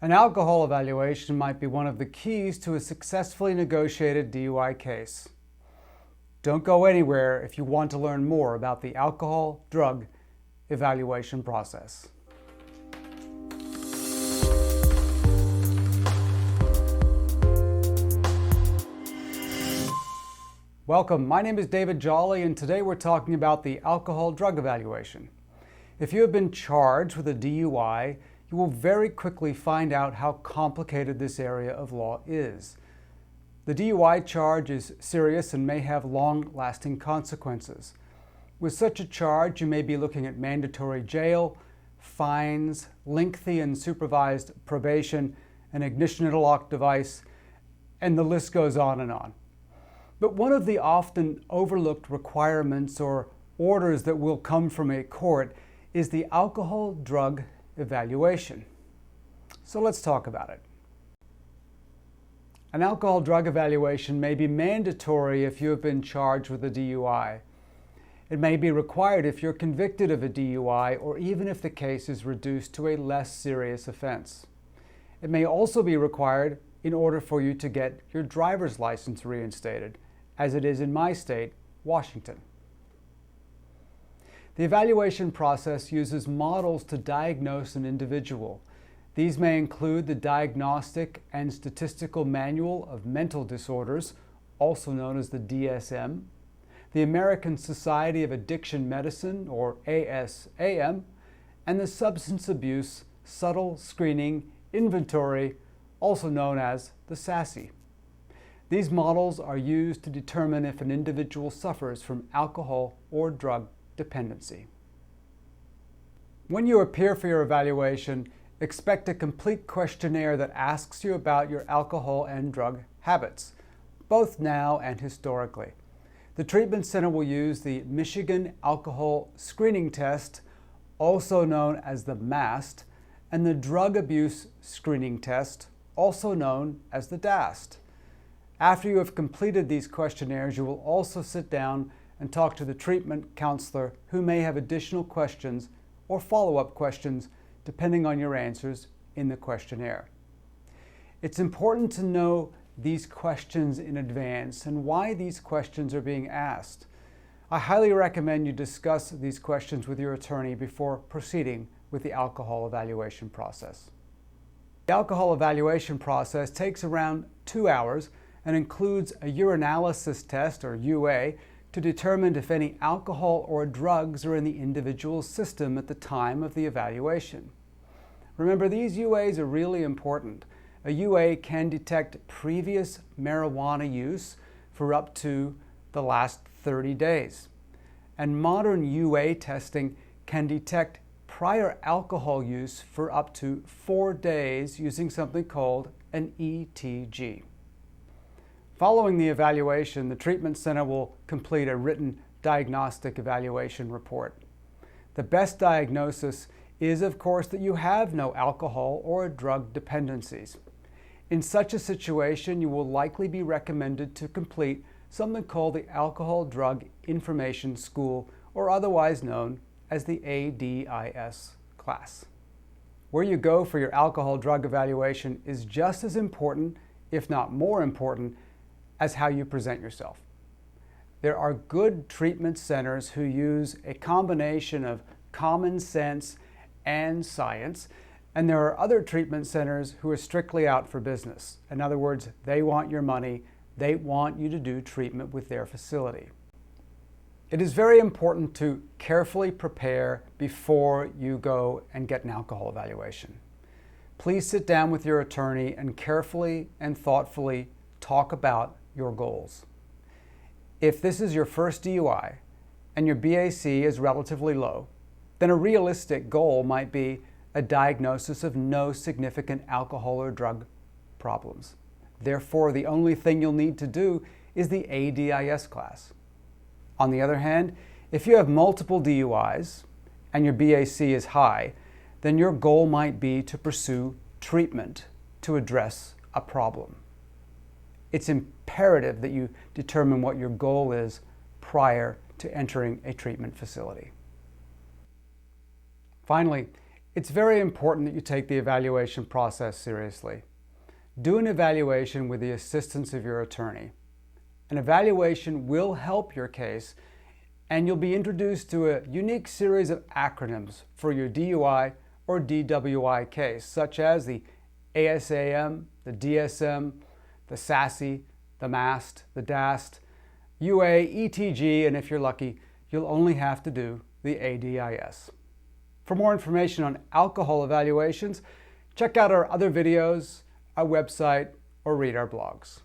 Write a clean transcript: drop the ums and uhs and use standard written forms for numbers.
An alcohol evaluation might be one of the keys to a successfully negotiated DUI case. Don't go anywhere if you want to learn more about the alcohol drug evaluation process. Welcome, my name is David Jolly, and today we're talking about the alcohol drug evaluation. If you have been charged with a DUI, you will very quickly find out how complicated this area of law is. The DUI charge is serious and may have long-lasting consequences. With such a charge, you may be looking at mandatory jail, fines, lengthy and supervised probation, an ignition interlock device, and the list goes on and on. But one of the often overlooked requirements or orders that will come from a court is the alcohol drug evaluation. So let's talk about it. An alcohol drug evaluation may be mandatory if you have been charged with a DUI. It may be required if you're convicted of a DUI or even if the case is reduced to a less serious offense. It may also be required in order for you to get your driver's license reinstated, as it is in my state, Washington. The evaluation process uses models to diagnose an individual. These may include the Diagnostic and Statistical Manual of Mental Disorders, also known as the DSM, the American Society of Addiction Medicine, or ASAM, and the Substance Abuse Subtle Screening Inventory, also known as the SASI. These models are used to determine if an individual suffers from alcohol or drug dependency. When you appear for your evaluation, expect a complete questionnaire that asks you about your alcohol and drug habits, both now and historically. The treatment center will use the Michigan Alcohol Screening Test, also known as the MAST, and the Drug Abuse Screening Test, also known as the DAST. After you have completed these questionnaires, you will also sit down and talk to the treatment counselor who may have additional questions or follow-up questions depending on your answers in the questionnaire. It's important to know these questions in advance and why these questions are being asked. I highly recommend you discuss these questions with your attorney before proceeding with the alcohol evaluation process. The alcohol evaluation process takes around 2 hours and includes a urinalysis test, or UA, to determine if any alcohol or drugs are in the individual's system at the time of the evaluation. Remember, these UAs are really important. A UA can detect previous marijuana use for up to the last 30 days. And modern UA testing can detect prior alcohol use for up to 4 days using something called an ETG. Following the evaluation, the treatment center will complete a written diagnostic evaluation report. The best diagnosis is, of course, that you have no alcohol or drug dependencies. In such a situation, you will likely be recommended to complete something called the Alcohol Drug Information School, or otherwise known as the ADIS class. Where you go for your alcohol drug evaluation is just as important, if not more important, as how you present yourself. There are good treatment centers who use a combination of common sense and science, and there are other treatment centers who are strictly out for business. In other words, they want your money, they want you to do treatment with their facility. It is very important to carefully prepare before you go and get an alcohol evaluation. Please sit down with your attorney and carefully and thoughtfully talk about your goals. If this is your first DUI and your BAC is relatively low, then a realistic goal might be a diagnosis of no significant alcohol or drug problems. Therefore, the only thing you'll need to do is the ADIS class. On the other hand, if you have multiple DUIs and your BAC is high, then your goal might be to pursue treatment to address a problem. It's imperative that you determine what your goal is prior to entering a treatment facility. Finally, It's very important that you take the evaluation process seriously. Do an evaluation with the assistance of your attorney. An evaluation will help your case, and you'll be introduced to a unique series of acronyms for your DUI or DWI case, such as the ASAM, the DSM, the SASI, the MAST, the DAST, UA, ETG, and if you're lucky, you'll only have to do the ADIS. For more information on alcohol evaluations, check out our other videos, our website, or read our blogs.